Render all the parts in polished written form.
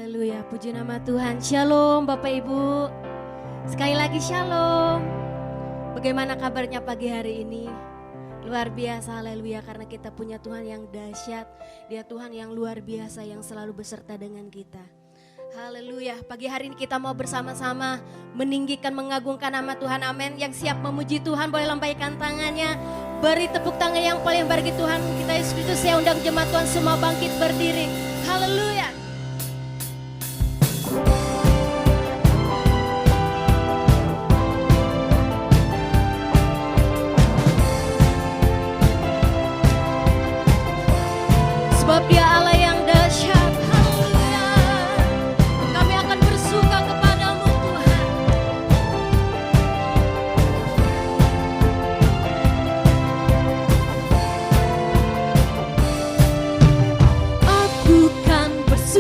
Haleluya, puji nama Tuhan. Shalom Bapak Ibu. Sekali lagi shalom. Bagaimana kabarnya pagi hari ini? Luar biasa, haleluya, karena kita punya Tuhan yang dahsyat. Dia Tuhan yang luar biasa yang selalu beserta dengan kita. Haleluya, pagi hari ini kita mau bersama-sama meninggikan, mengagungkan nama Tuhan, amin. Yang siap memuji Tuhan boleh lambaikan tangannya. Beri tepuk tangan yang paling bagi Tuhan kita Yesus Kristus. Saya undang jemaat Tuhan semua bangkit berdiri. Haleluya. Sebab Dia Allah yang dahsyat. Haleluya. Kami akan bersuka kepadamu Tuhan. Aku kan bersuka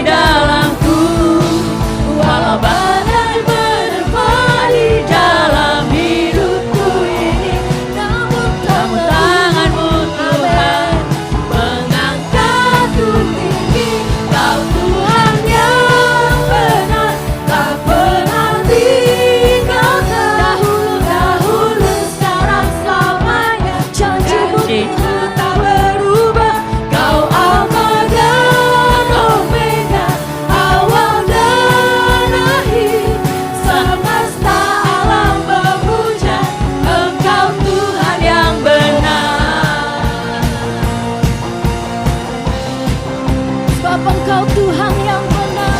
dalamku, walau badai menerpa di dalam hidupku ini, namun tanganmu Tuhan mengangkatku tinggi. Kau Tuhan yang benar, tak pernah tinggalkan. Dahulu, sekarang, selamanya, janji-Mu tak berubah. Kau Alfa dan Omega, awal dan akhir. Semesta alam memuja Engkau Tuhan yang benar. Sebab Engkau Tuhan yang benar.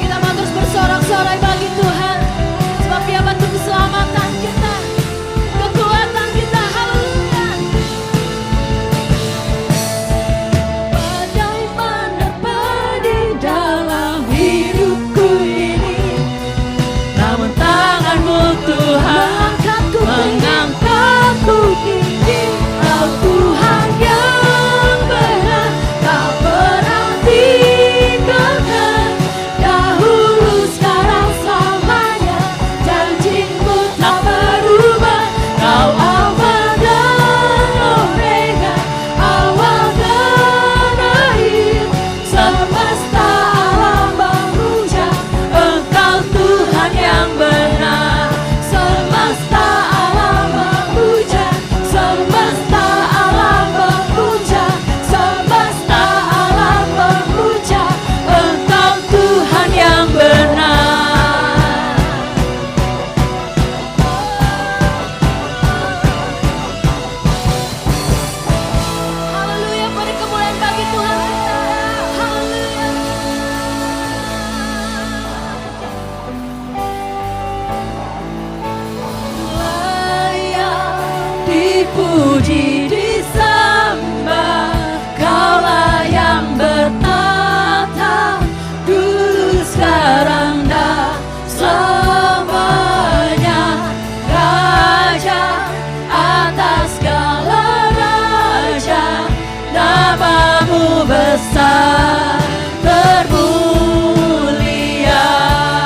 Kita mau terus bersorak-sorai bagi Tuhan, sebab Dia bantu keselamatan kita, kekuatan kita. Haleluya. Badai menerpa di dalam hidupku ini, namun tangan-Mu Tuhan mengangkatku tinggi. Kau Tuhan yang benar, tak pernah tinggalkan. Dahulu, sekarang, selamanya, janji-Mu tak berubah. Kau Alfa dan Omega, awal dan akhir. Semesta alam memuja Engkau Tuhan yang benar. Semesta alam memuja, semesta alam memuja, semesta alam memuja Engkau Tuhan yang benar. Haleluya, beri kemuliaan bagi Tuhan kita. Haleluya. Layak dipuji, disembah, Kaulah yang bertata, dulu, sekarang, dan selamanya. Raja atas segala raja, namamu besar termulia.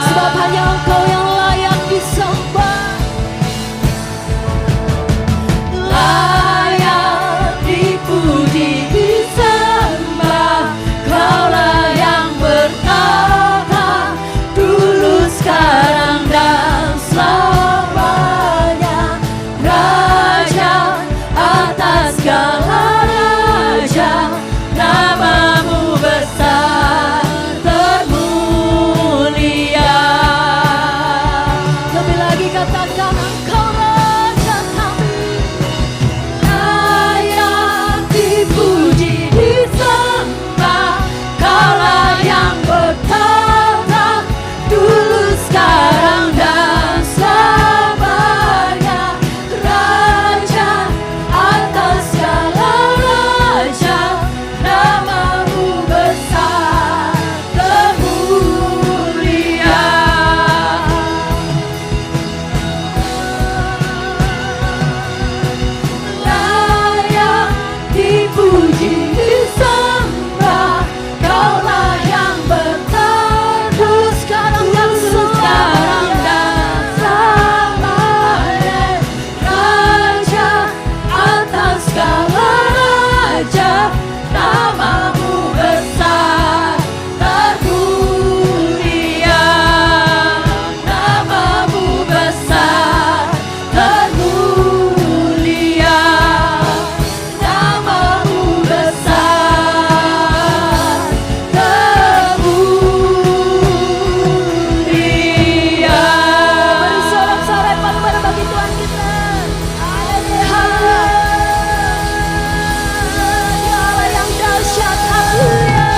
Sebab hanya Engkau yang layak disembah. Layak dipuji, disembah, Kaulah yang bertata, dulu, sekarang, dan selamanya. Raja atas segala raja, namamu besar termulia. Lebih lagi katakan, Engkau Raja kami. Layak dipuji, disembah, Kaulah yang bertata, dulu, sekarang, dan selamanya. Raja atas segala raja, namamu besar termulia. Layak dipuji, disembah, Kaulah yang bertata, dulu, sekarang, dan selamanya. Raja atas segala raja, namamu besar termulia. Namamu besar termulia. Namamu besar termulia. Beri sorak-sorai paling bagi Tuhan kita. Haleluya. Dia Allah yang dahsyat. Haleluya.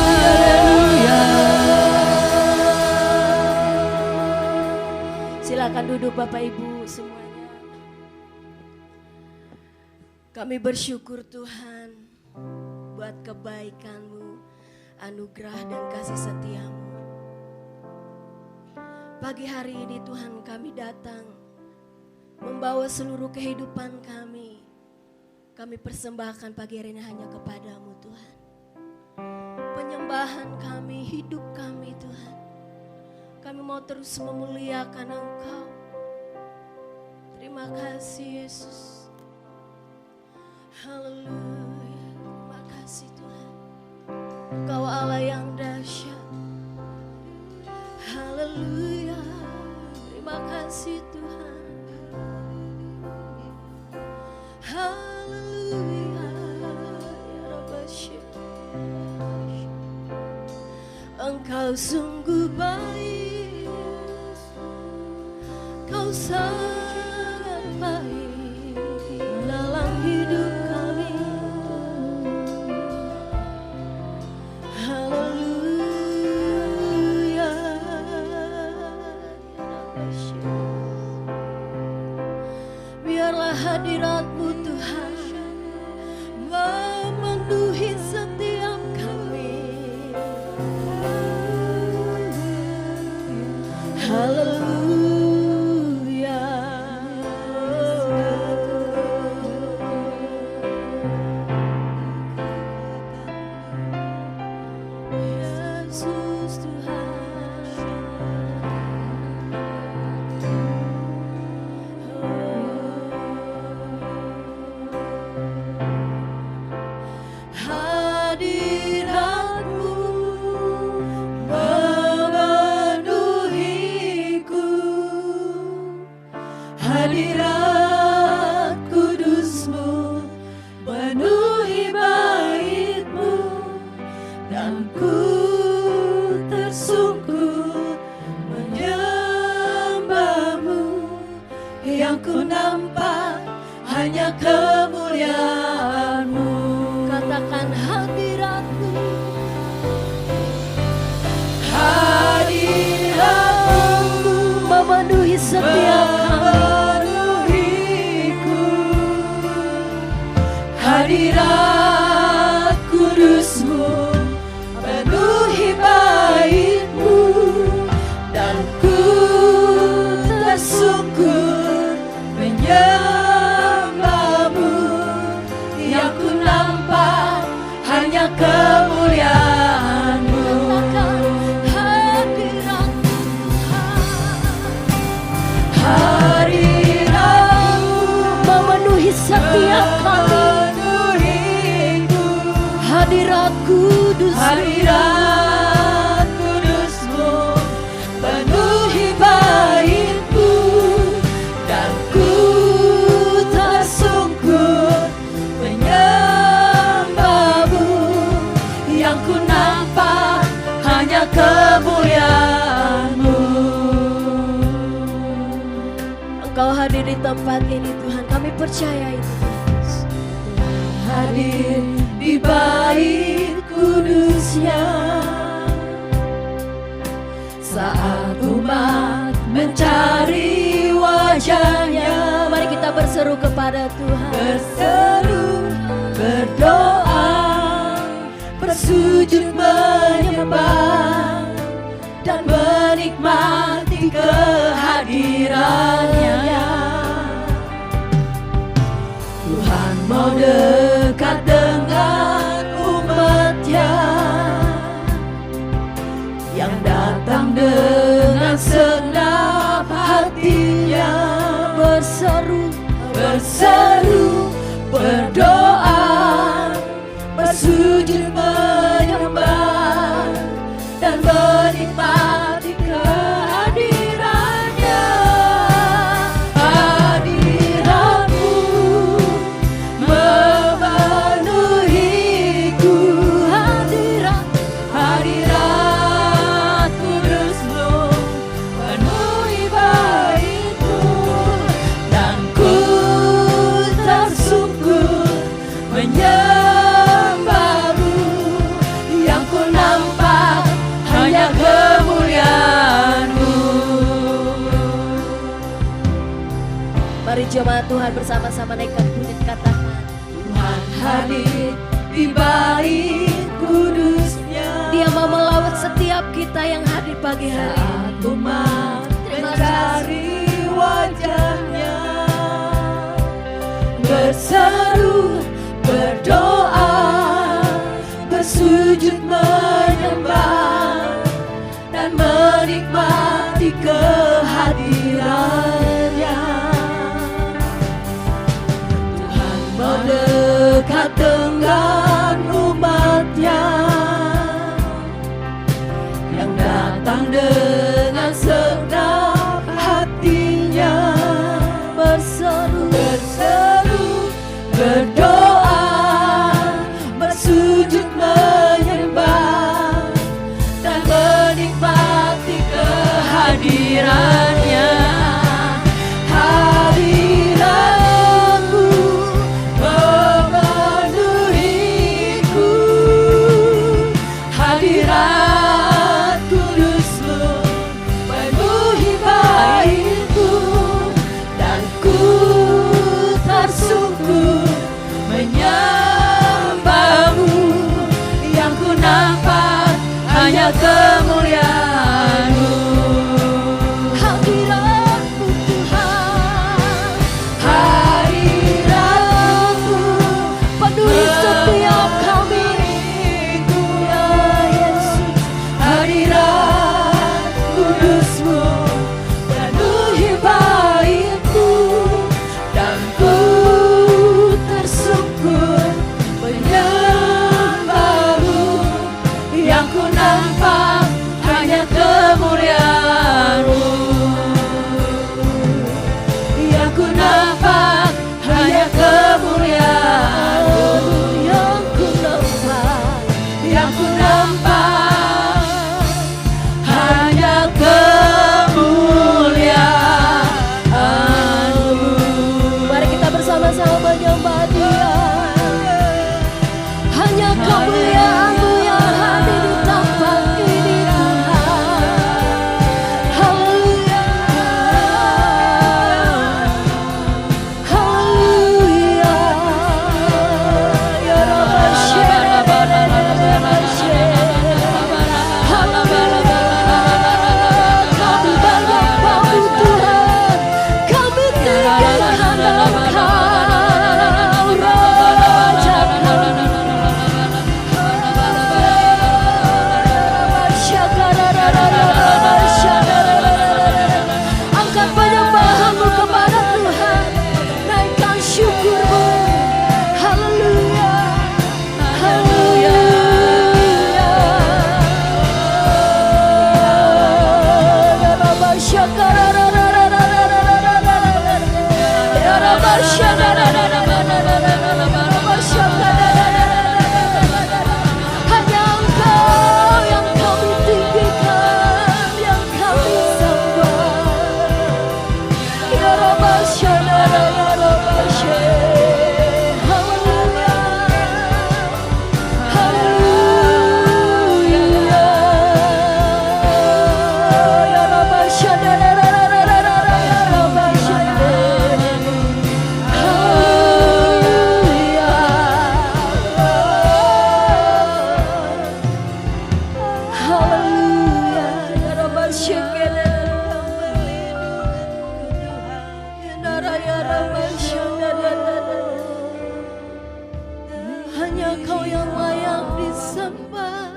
Haleluya. Silakan duduk Bapak Ibu semuanya. Kami bersyukur Tuhan buat kebaikan-Mu, anugerah dan kasih setia-Mu. Pagi hari ini Tuhan kami datang membawa seluruh kehidupan kami. Kami persembahkan pagi hari ini hanya kepadamu Tuhan. Penyembahan kami, hidup kami Tuhan. Kami mau terus memuliakan Engkau. Terima kasih Yesus. Haleluya. Terima kasih Tuhan. Engkau Allah yang dahsyat. Haleluya. Terima kasih Tuhan. Haleluya. Ya Rabbah Syekh. Engkau sungguh baik. Kau sangat baik dalam hidup kami. Haleluya. Biarlah hadirat-Mu Tuhan memenuhi setiap kami. Haleluya. Yesus Tuhan. Hadirat-Mu memenuhiku. Hadirat kudus-Mu penuhi bait-Mu, dan ku tersungkur menyembah-Mu. Yang ku nampak hanya kemuliaan-Mu. Katakan hadirat-Mu. Hadirat-Mu memenuhi setiap memenuhiku. Hadirat kudus-Mu penuhi bait-Mu, dan ku tersungkur menyembah-Mu. Yang ku nampak hanya kemuliaan-Mu. Hadirat-Mu memenuhi setiap kami. Hadirat kudus, hadirat kudus-Mu penuhi bait-Mu, dan ku tersungkur menyembah-Mu. Yang ku nampak hanya kemuliaan-Mu. Engkau hadir di tempat ini Tuhan, kami percaya itu. Hadir di bait kudus-Nya. Saat umat mencari wajah-Nya, mari kita berseru kepada Tuhan. Berseru, berdoa, bersujud menyembah, dan menikmati kehadiran-Nya. Tuhan mau dekat dengan umat-Nya yang datang dengan segenap hatinya. Berseru, berseru, berdoa, bersujud menyembah, dan menikmati kehadiran-Nya. Hadirat-Mu memenuhiku. Hadirat kudus-Mu penuhi bait-Mu, dan ku tersungkur menyembah-Mu. Yang ku nampak hanya kemuliaan-Mu. Mari jemaat Tuhan bersama-sama naikkan bunyi, katakan Tuhan hadir di bait kudus-Nya. Dia mau melawat setiap kita yang hadir pagi hari. Saat umat mencari wajah-Nya, berseru, berdoa, bersujud menyembah dan menikmati kehadirannya. Tuhan mendekat dengan umatnya yang datang dengan segenap hatinya, berseru, berdoa, bersujud menyembah dan menikmati kehadirannya. Hadiratmu memenuhiku, hadirat kudusmu penuhi baitku, dan ku tersungkur menyembahmu. Yang ku nampak hanya kemuliaan-Mu. Hadirat-Mu Tuhan, hadirat-Mu penuhi setiap kami. Ya Yesus, hadirat kudus-Mu penuhi baitku, dan ku tersungkur menyembahmu. Yang ku nampak hanya kemuliaan-Mu. Yang ku nampak hanya kemuliaan-Mu. Yang ku nampak hanya kemuliaan-Mu. Mari kita bersama-sama menyembah Dia. Hanya kemuliaan-Mu yang hadir di tempat ini Tuhan. Haleluya, haleluya. Ya Rabbah kami menyembah-Mu Tuhan, kami tinggikan Engkau, Raja kami. Angkat penyembahan-Mu kepada Tuhan, naikkan syukur-Mu. Haleluya, haleluya. Ya Rabbah ya Rabbah hanya Engkau yang kami tinggikan, yang kami sembah. Ya Rabbah ya Rabbah haleluya, haleluya. Ya Rabbah ya Rabbah haleluya, ya Rabbah hanya Kau yang layak disembah,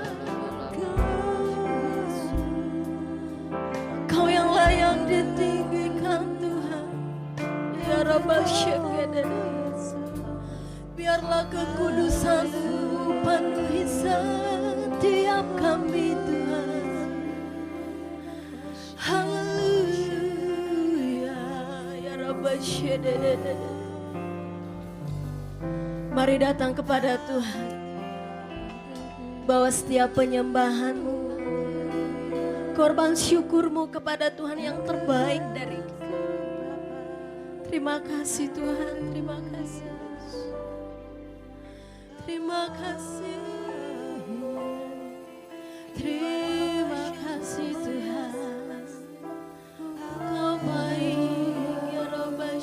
Kau yang layak ditinggikan Tuhan. Ya Rabbah biarlah kekudusan-Mu penuhi setiap kami Tuhan. Haleluya, ya Rabbah. Mari datang kepada Tuhan, bawa setiap penyembahan-Mu, korban syukur-Mu kepada Tuhan yang terbaik dari kita. Terima kasih Tuhan, terima kasih. Terima kasih. Terima kasih Tuhan. Kau baik ya Rabbah.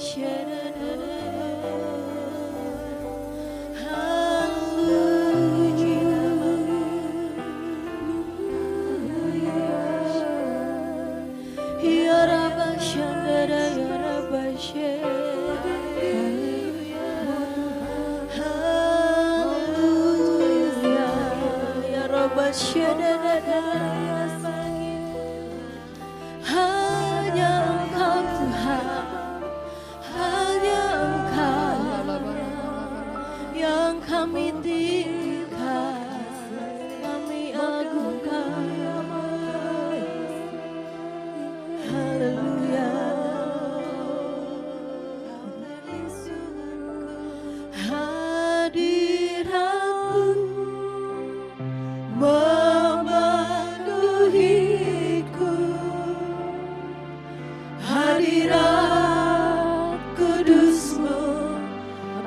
kudus-Mu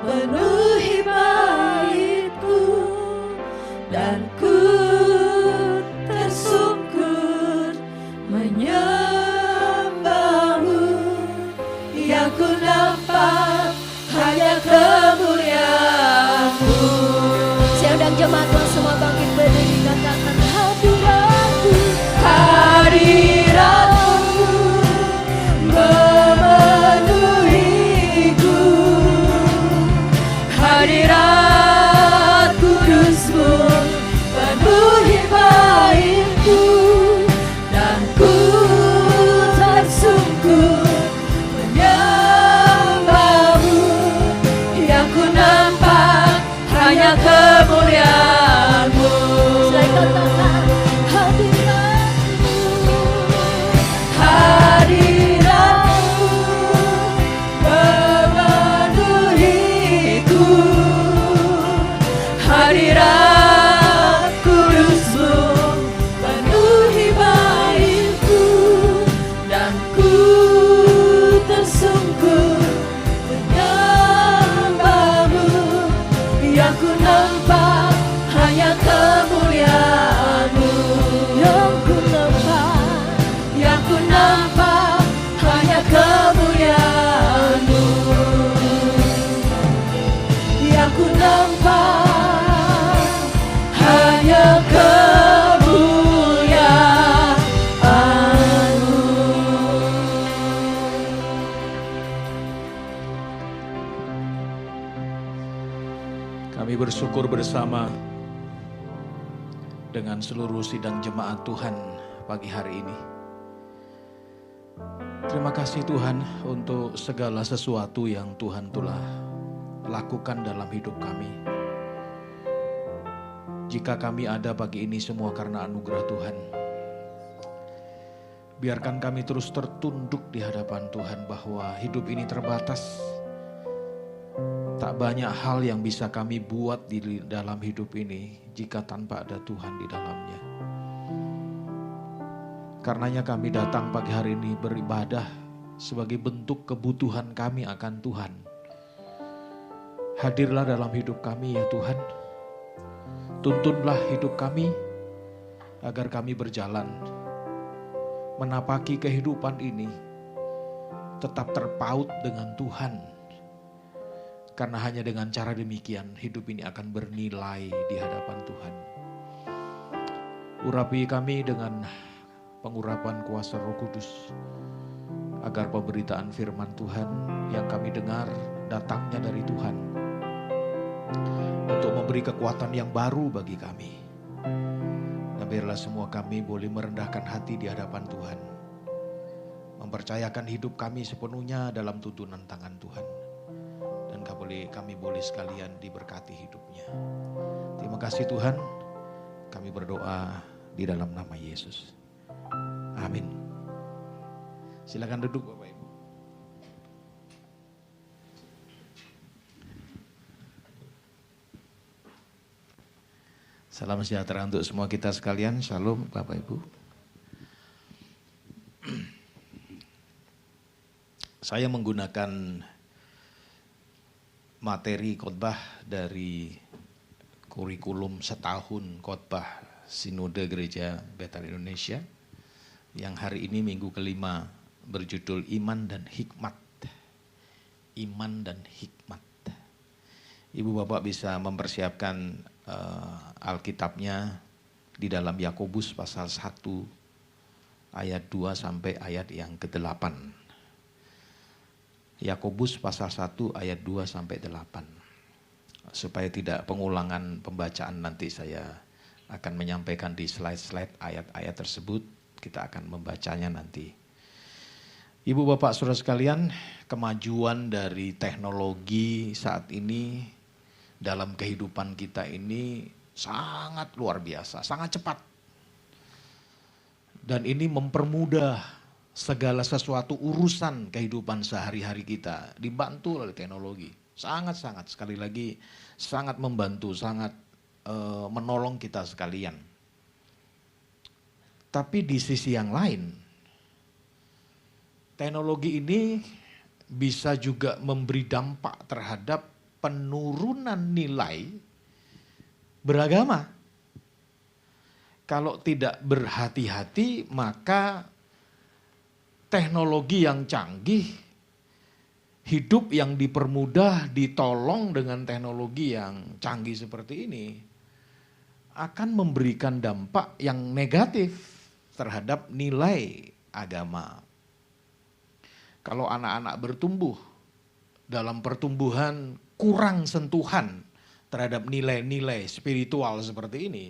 penuhi baitku, dan ku tersungkur menyembah-Mu. Yang ku nampak hanya kemuliaan-Mu. Saya undang jemaat Tuhan semua bangkit berdiri, katakan hadirat-Mu, hadirat-Mu memenuhiku, hadirat kudus-Mu penuhi baitku, dan ku tersungkur menyembah-Mu. Yang ku nampak hanya kemuliaan-Mu. Saya katakan hadirat-Mu, hadirat-Mu memenuhiku, hadirat kudus-Mu penuhi baitku, dan ku tersungkur menyembah-Mu. Yang ku nampak hanya kemuliaan-Mu. Yang ku nampak hanya kemuliaan-Mu. Yang ku nampak hanya kemuliaan-Mu. Kami bersyukur bersama dengan seluruh sidang jemaat Tuhan pagi hari ini. Terima kasih Tuhan untuk segala sesuatu yang Tuhan telah lakukan dalam hidup kami. Jika kami ada pagi ini semua karena anugerah Tuhan. Biarkan kami terus tertunduk di hadapan Tuhan bahwa hidup ini terbatas. Tak banyak hal yang bisa kami buat di dalam hidup ini jika tanpa ada Tuhan di dalamnya. Karenanya kami datang pagi hari ini beribadah sebagai bentuk kebutuhan kami akan Tuhan. Hadirlah dalam hidup kami ya Tuhan. Tuntunlah hidup kami agar kami berjalan menapaki kehidupan ini tetap terpaut dengan Tuhan. Karena hanya dengan cara demikian hidup ini akan bernilai di hadapan Tuhan. Urapi kami dengan pengurapan kuasa Roh Kudus, agar pemberitaan firman Tuhan yang kami dengar datangnya dari Tuhan, untuk memberi kekuatan yang baru bagi kami. Dan biarlah semua kami boleh merendahkan hati di hadapan Tuhan, mempercayakan hidup kami sepenuhnya dalam tuntunan tangan Tuhan. Dan kami boleh sekalian diberkati hidupnya. Terima kasih Tuhan, kami berdoa di dalam nama Yesus. Amin. Silakan duduk Bapak Ibu. Salam sejahtera untuk semua kita sekalian. Shalom Bapak Ibu. Saya menggunakan materi khotbah dari kurikulum setahun khotbah Sinode Gereja Bethel Indonesia yang hari ini minggu kelima berjudul Iman dan Hikmat. Iman dan Hikmat. Ibu Bapak bisa mempersiapkan Alkitabnya di dalam Yakobus pasal 1 ayat 2 sampai ayat yang ke-8. Yakobus pasal 1 ayat 2 sampai 8. Supaya tidak pengulangan pembacaan, nanti saya akan menyampaikan di slide-slide ayat-ayat tersebut. Kita akan membacanya nanti. Ibu Bapak Saudara sekalian, kemajuan dari teknologi saat ini dalam kehidupan kita ini sangat luar biasa, sangat cepat. Dan ini mempermudah segala sesuatu urusan kehidupan sehari-hari kita, dibantu oleh teknologi. Sangat-sangat, sekali lagi sangat membantu, sangat menolong kita sekalian. Tapi di sisi yang lain, teknologi ini bisa juga memberi dampak terhadap penurunan nilai beragama. Kalau tidak berhati-hati, maka teknologi yang canggih, hidup yang dipermudah, ditolong dengan teknologi yang canggih seperti ini, akan memberikan dampak yang negatif terhadap nilai agama. Kalau anak-anak bertumbuh dalam pertumbuhan kurang sentuhan terhadap nilai-nilai spiritual seperti ini,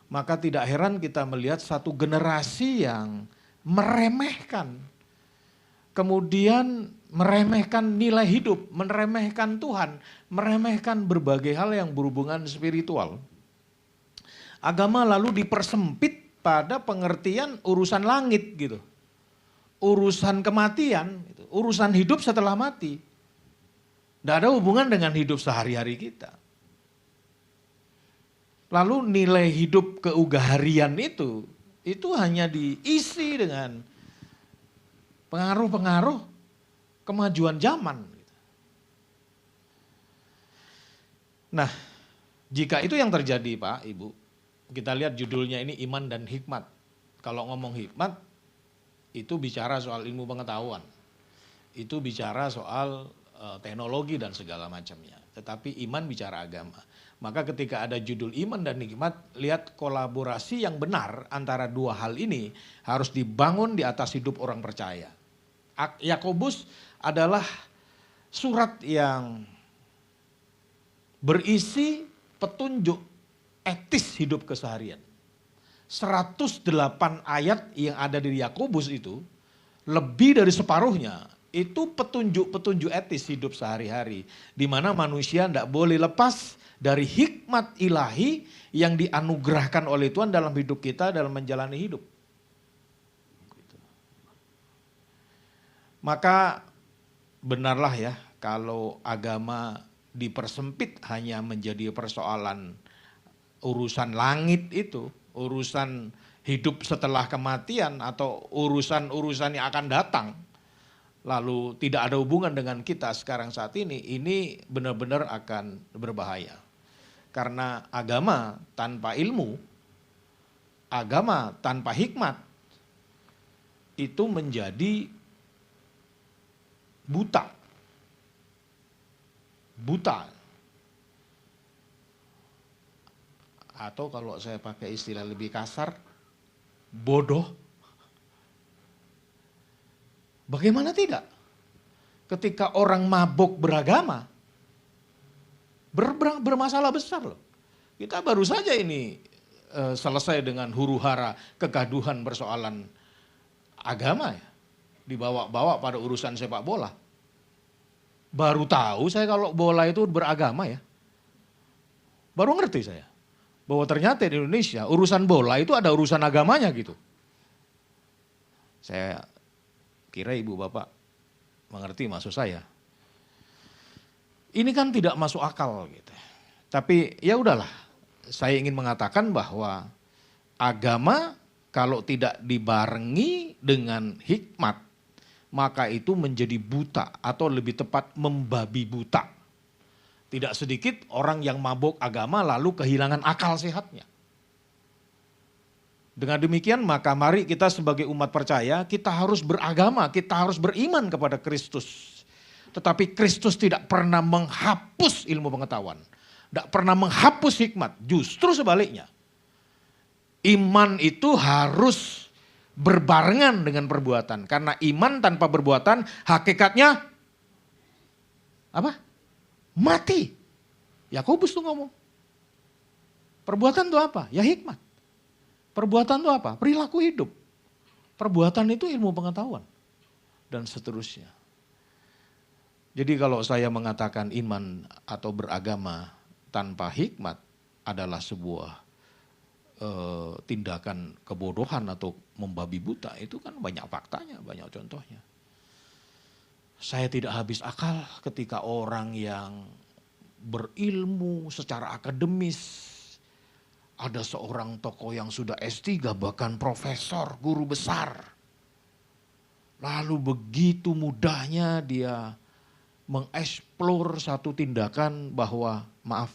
maka tidak heran kita melihat satu generasi yang meremehkan, kemudian meremehkan nilai hidup, meremehkan Tuhan, meremehkan berbagai hal yang berhubungan spiritual. Agama lalu dipersempit pada pengertian urusan langit gitu. Urusan kematian, urusan hidup setelah mati. Tidak ada hubungan dengan hidup sehari-hari kita. Lalu nilai hidup keugaharian itu hanya diisi dengan pengaruh-pengaruh kemajuan zaman. Nah, jika itu yang terjadi Pak, Ibu, kita lihat judulnya ini iman dan hikmat. Kalau ngomong hikmat, itu bicara soal ilmu pengetahuan. Itu bicara soal teknologi dan segala macamnya. Tetapi iman bicara agama. Maka ketika ada judul iman dan hikmat, lihat kolaborasi yang benar antara dua hal ini harus dibangun di atas hidup orang percaya. Yakobus adalah surat yang berisi petunjuk etis hidup keseharian. 108 ayat yang ada di Yakobus itu, lebih dari separuhnya, itu petunjuk-petunjuk etis hidup sehari-hari. Di mana manusia tidak boleh lepas dari hikmat ilahi yang dianugerahkan oleh Tuhan dalam hidup kita, dalam menjalani hidup. Maka benarlah ya, kalau agama dipersempit hanya menjadi persoalan urusan langit itu, urusan hidup setelah kematian atau urusan-urusan yang akan datang, lalu tidak ada hubungan dengan kita sekarang saat ini benar-benar akan berbahaya. Karena agama tanpa ilmu, agama tanpa hikmat, itu menjadi buta. Buta. Atau kalau saya pakai istilah lebih kasar, bodoh. Bagaimana tidak? Ketika orang mabuk beragama, bermasalah besar loh. Kita baru saja ini selesai dengan huru-hara kegaduhan persoalan agama ya. Dibawa-bawa pada urusan sepak bola. Baru tahu saya kalau bola itu beragama ya. Baru ngerti saya. Bahwa ternyata di Indonesia urusan bola itu ada urusan agamanya gitu. Saya kira ibu bapak mengerti maksud saya. Ini kan tidak masuk akal gitu. Tapi ya udahlah, saya ingin mengatakan bahwa agama kalau tidak dibarengi dengan hikmat, maka itu menjadi buta atau lebih tepat membabi buta. Tidak sedikit orang yang mabuk agama lalu kehilangan akal sehatnya. Dengan demikian maka mari kita sebagai umat percaya kita harus beragama, kita harus beriman kepada Kristus. Tetapi Kristus tidak pernah menghapus ilmu pengetahuan. Tidak pernah menghapus hikmat, justru sebaliknya. Iman itu harus berbarengan dengan perbuatan. Karena iman tanpa perbuatan hakikatnya apa? Mati. Yakobus tuh ngomong. Perbuatan itu apa? Ya hikmat. Perbuatan itu apa? Perilaku hidup. Perbuatan itu ilmu pengetahuan. Dan seterusnya. Jadi kalau saya mengatakan iman atau beragama tanpa hikmat adalah sebuah tindakan kebodohan atau membabi buta, itu kan banyak faktanya, banyak contohnya. Saya tidak habis akal ketika orang yang berilmu secara akademis, ada seorang tokoh yang sudah S3 bahkan profesor, guru besar, Lalu begitu mudahnya dia mengeksplor satu tindakan bahwa maaf,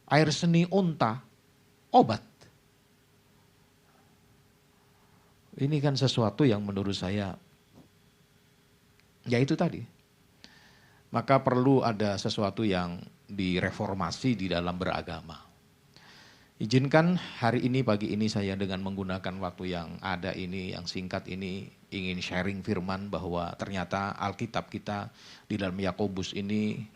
air seni unta, obat. Ini kan sesuatu yang menurut saya, ya itu tadi. Maka perlu ada sesuatu yang direformasi di dalam beragama. Izinkan hari ini, pagi ini saya dengan menggunakan waktu yang ada ini, yang singkat ini, ingin sharing firman bahwa ternyata Alkitab kita di dalam Yakobus ini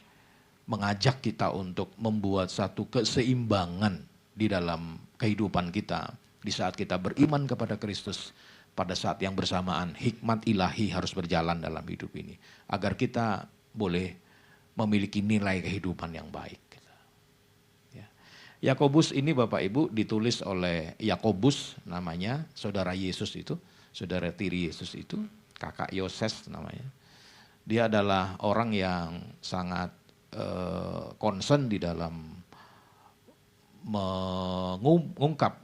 mengajak kita untuk membuat satu keseimbangan di dalam kehidupan kita. Di saat kita beriman kepada Kristus, pada saat yang bersamaan hikmat ilahi harus berjalan dalam hidup ini. Agar kita boleh memiliki nilai kehidupan yang baik. Yakobus ini Bapak Ibu ditulis oleh Yakobus namanya, saudara Yesus itu, saudara tiri Yesus itu, kakak Yoses namanya. Dia adalah orang yang sangat concern di dalam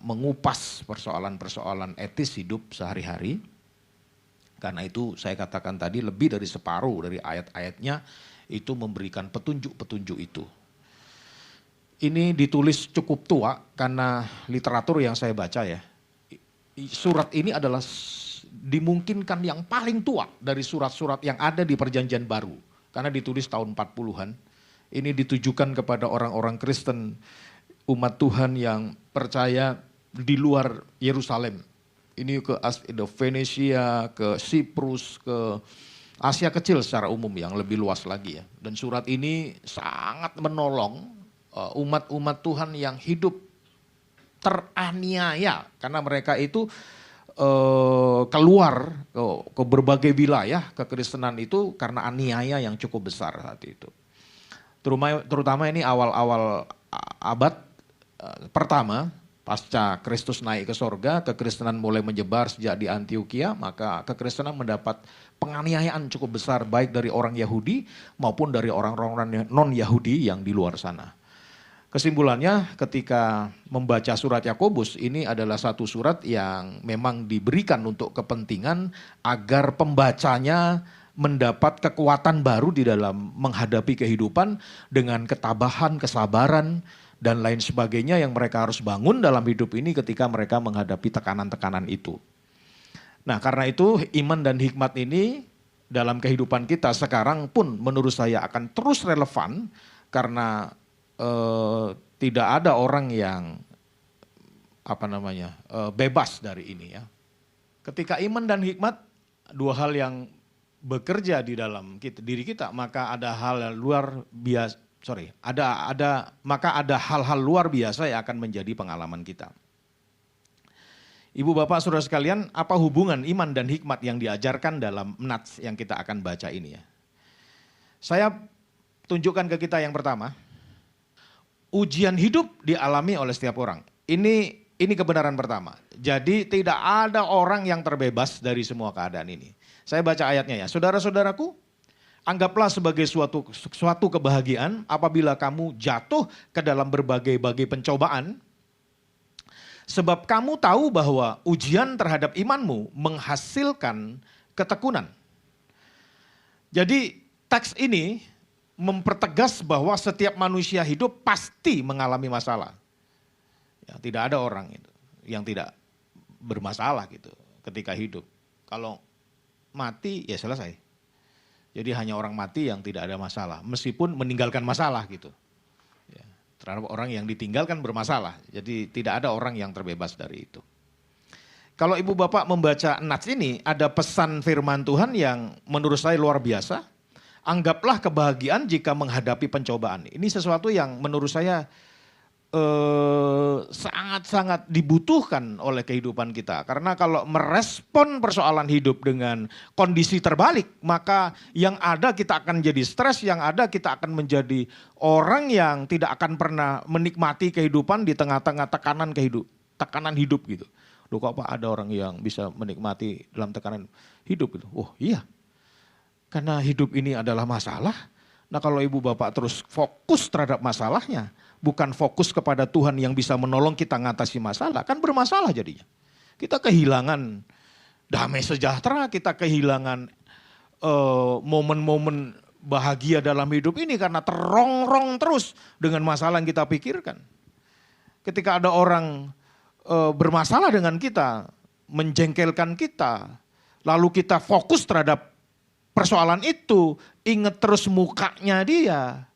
mengupas persoalan-persoalan etis hidup sehari-hari. Karena itu saya katakan tadi lebih dari separuh dari ayat-ayatnya itu memberikan petunjuk-petunjuk itu. Ini ditulis cukup tua karena literatur yang saya baca ya. Surat ini adalah dimungkinkan yang paling tua dari surat-surat yang ada di Perjanjian Baru. Karena ditulis tahun 40-an. Ini ditujukan kepada orang-orang Kristen, umat Tuhan yang percaya di luar Yerusalem. Ini ke Venesia, ke Siprus, ke Asia Kecil secara umum yang lebih luas lagi ya. Dan surat ini sangat menolong umat-umat Tuhan yang hidup teraniaya karena mereka itu keluar ke berbagai wilayah kekristenan itu karena aniaya yang cukup besar saat itu. Terutama ini awal-awal abad pertama pasca Kristus naik ke sorga, kekristenan mulai menyebar sejak di Antioquia, maka kekristenan mendapat penganiayaan cukup besar baik dari orang Yahudi maupun dari orang-orang non-Yahudi yang di luar sana. Kesimpulannya ketika membaca surat Yakobus ini adalah satu surat yang memang diberikan untuk kepentingan agar pembacanya mendapat kekuatan baru di dalam menghadapi kehidupan dengan ketabahan, kesabaran, dan lain sebagainya yang mereka harus bangun dalam hidup ini ketika mereka menghadapi tekanan-tekanan itu. Nah karena itu iman dan hikmat ini dalam kehidupan kita sekarang pun menurut saya akan terus relevan karena tidak ada orang yang bebas dari ini ya. Ketika iman dan hikmat dua hal yang bekerja di dalam diri kita, maka ada hal luar biasa. Maka ada hal-hal luar biasa yang akan menjadi pengalaman kita. Ibu bapak saudara sekalian, apa hubungan iman dan hikmat yang diajarkan dalam nats yang kita akan baca ini ya? Saya tunjukkan ke kita yang pertama. Ujian hidup dialami oleh setiap orang. Ini kebenaran pertama. Jadi tidak ada orang yang terbebas dari semua keadaan ini. Saya baca ayatnya ya. Saudara-saudaraku, anggaplah sebagai suatu kebahagiaan apabila kamu jatuh ke dalam berbagai-bagai pencobaan. Sebab kamu tahu bahwa ujian terhadap imanmu menghasilkan ketekunan. Jadi teks ini mempertegas bahwa setiap manusia hidup pasti mengalami masalah. Ya, tidak ada orang yang tidak bermasalah gitu ketika hidup. Kalau mati ya selesai. Jadi hanya orang mati yang tidak ada masalah, meskipun meninggalkan masalah gitu. Ya, terhadap orang yang ditinggalkan bermasalah. Jadi tidak ada orang yang terbebas dari itu. Kalau ibu bapak membaca nats ini ada pesan firman Tuhan yang menurut saya luar biasa. Anggaplah kebahagiaan jika menghadapi pencobaan. Ini sesuatu yang menurut saya sangat-sangat dibutuhkan oleh kehidupan kita. Karena kalau merespon persoalan hidup dengan kondisi terbalik, maka yang ada kita akan jadi stres, yang ada kita akan menjadi orang yang tidak akan pernah menikmati kehidupan di tengah-tengah tekanan hidup gitu. Loh kok Pak ada orang yang bisa menikmati dalam tekanan hidup gitu. Oh iya. Karena hidup ini adalah masalah. Nah kalau ibu bapak terus fokus terhadap masalahnya. Bukan fokus kepada Tuhan yang bisa menolong kita mengatasi masalah. Kan bermasalah jadinya. Kita kehilangan damai sejahtera, kita kehilangan momen-momen bahagia dalam hidup ini karena terongrong terus dengan masalah yang kita pikirkan. Ketika ada orang bermasalah dengan kita, menjengkelkan kita, lalu kita fokus terhadap persoalan itu, ingat terus mukanya dia.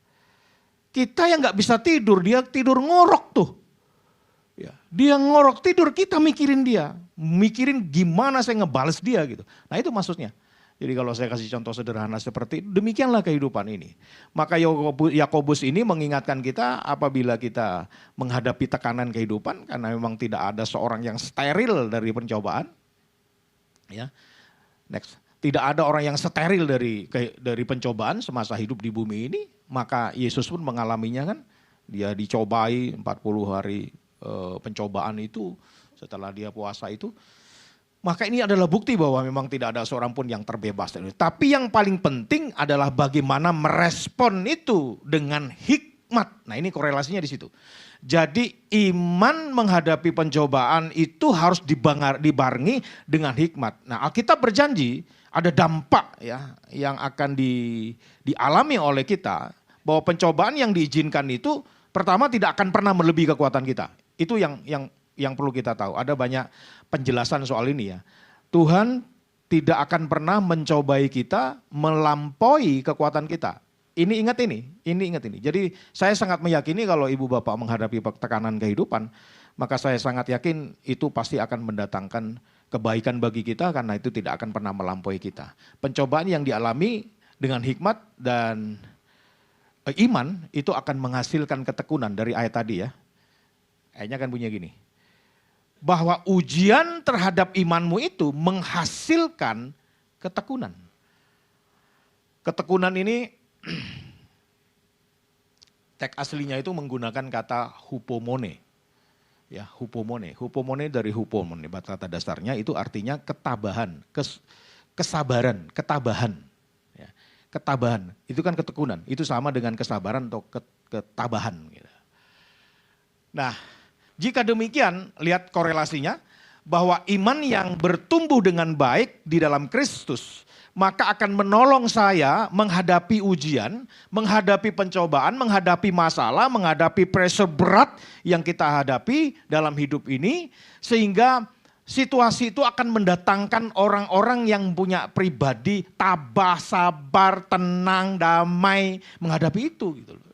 Kita yang gak bisa tidur, dia tidur ngorok tuh. Ya, dia ngorok tidur, kita mikirin dia. Mikirin gimana saya ngebales dia gitu. Nah itu maksudnya. Jadi kalau saya kasih contoh sederhana seperti itu, demikianlah kehidupan ini. Maka Yakobus ini mengingatkan kita apabila kita menghadapi tekanan kehidupan, karena memang tidak ada seorang yang steril dari pencobaan. Ya, next. Tidak ada orang yang steril dari pencobaan semasa hidup di bumi ini. Maka Yesus pun mengalaminya kan. Dia dicobai 40 hari pencobaan itu setelah dia puasa itu. Maka ini adalah bukti bahwa memang tidak ada seorang pun yang terbebas. Tapi yang paling penting adalah bagaimana merespon itu dengan hikmat. Nah ini korelasinya di situ. Jadi iman menghadapi pencobaan itu harus dibarengi dengan hikmat. Nah Alkitab berjanji ada dampak ya yang akan dialami oleh kita. Bahwa pencobaan yang diizinkan itu pertama tidak akan pernah melebihi kekuatan kita. Itu yang perlu kita tahu. Ada banyak penjelasan soal ini ya. Tuhan tidak akan pernah mencobai kita melampaui kekuatan kita. Ini ingat ini. Jadi saya sangat meyakini kalau ibu bapak menghadapi tekanan kehidupan, maka saya sangat yakin itu pasti akan mendatangkan kebaikan bagi kita karena itu tidak akan pernah melampaui kita. Pencobaan yang dialami dengan hikmat dan iman itu akan menghasilkan ketekunan dari ayat tadi ya. Ayatnya kan bunyinya gini. Bahwa ujian terhadap imanmu itu menghasilkan ketekunan. Ketekunan ini teks aslinya itu menggunakan kata hupomone. Ya, hupomone. Hupomone dari hupomone, kata dasarnya itu artinya ketabahan, kesabaran, ketabahan. Ya, ketabahan, itu kan ketekunan. Itu sama dengan kesabaran atau ketabahan. Gitu. Nah, jika demikian, lihat korelasinya, bahwa iman yang bertumbuh dengan baik di dalam Kristus, maka akan menolong saya menghadapi ujian, menghadapi pencobaan, menghadapi masalah, menghadapi pressure berat yang kita hadapi dalam hidup ini. Sehingga situasi itu akan mendatangkan orang-orang yang punya pribadi tabah, sabar, tenang, damai menghadapi itu gitu loh.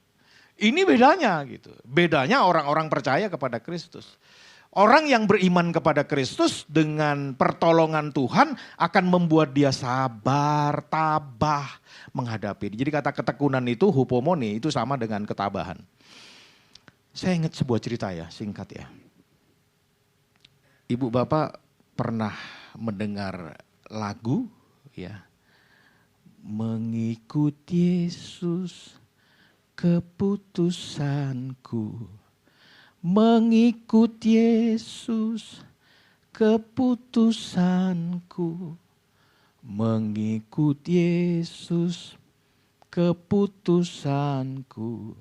Ini bedanya gitu. Bedanya orang-orang percaya kepada Kristus. Orang yang beriman kepada Kristus dengan pertolongan Tuhan akan membuat dia sabar, tabah menghadapi. Jadi kata ketekunan itu hupomone itu sama dengan ketabahan. Saya ingat sebuah cerita ya, singkat ya. Ibu bapak pernah mendengar lagu ya. Mengikut Yesus keputusanku. Mengikut Yesus keputusanku. Mengikut Yesus keputusanku.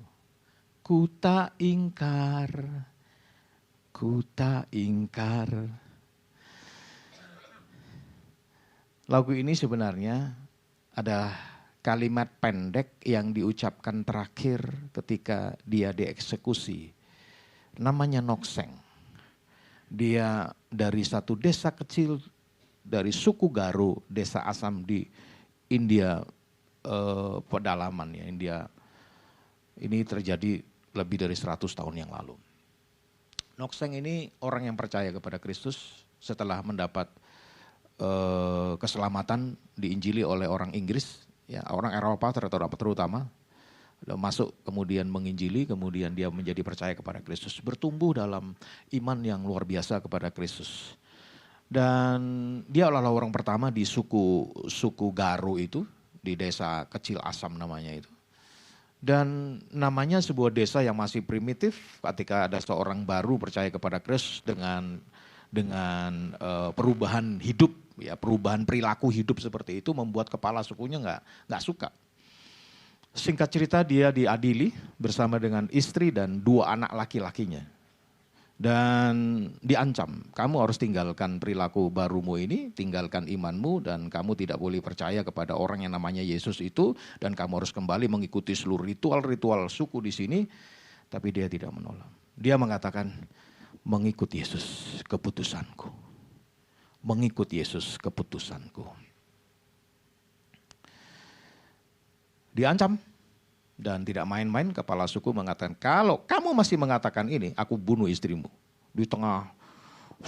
Ku tak ingkar. Ku tak ingkar. Lagu ini sebenarnya ada kalimat pendek yang diucapkan terakhir ketika dia dieksekusi. Namanya Nokseng. Dia dari satu desa kecil dari suku Garo, desa Assam di India pedalaman ya. India ini terjadi lebih dari 100 tahun yang lalu. Nokseng ini orang yang percaya kepada Kristus setelah mendapat keselamatan diinjili oleh orang Inggris, ya orang Eropa terutama. Masuk kemudian menginjili, kemudian dia menjadi percaya kepada Kristus. Bertumbuh dalam iman yang luar biasa kepada Kristus. Dan dia adalah orang pertama di suku Garo itu, di desa kecil Assam namanya itu. Dan namanya sebuah desa yang masih primitif ketika ada seorang baru percaya kepada Kristus dengan perubahan hidup, ya perubahan perilaku hidup seperti itu membuat kepala sukunya nggak suka. Singkat cerita dia diadili bersama dengan istri dan 2 anak laki-lakinya. Dan diancam, kamu harus tinggalkan perilaku barumu ini, tinggalkan imanmu, dan kamu tidak boleh percaya kepada orang yang namanya Yesus itu, dan kamu harus kembali mengikuti seluruh ritual-ritual suku di sini. Tapi dia tidak menolak. Dia mengatakan, mengikut Yesus keputusanku. Mengikut Yesus keputusanku. Diancam. Dan tidak main-main, kepala suku mengatakan, kalau kamu masih mengatakan ini, aku bunuh istrimu. Di tengah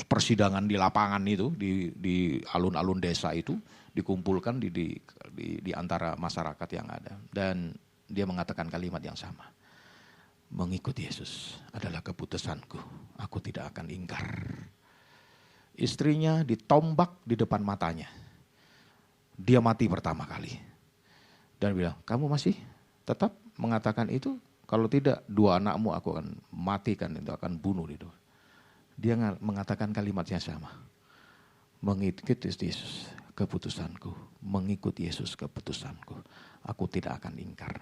persidangan di lapangan itu, di alun-alun desa itu, dikumpulkan di antara masyarakat yang ada. Dan dia mengatakan kalimat yang sama. Mengikut Yesus adalah keputusanku, aku tidak akan ingkar. Istrinya ditombak di depan matanya. Dia mati pertama kali. Dan bilang, kamu masih tetap mengatakan itu, kalau tidak 2 anakmu aku akan matikan, itu akan bunuh itu. Dia mengatakan kalimat yang sama. Mengikut Yesus keputusanku, mengikut Yesus keputusanku, aku tidak akan ingkar.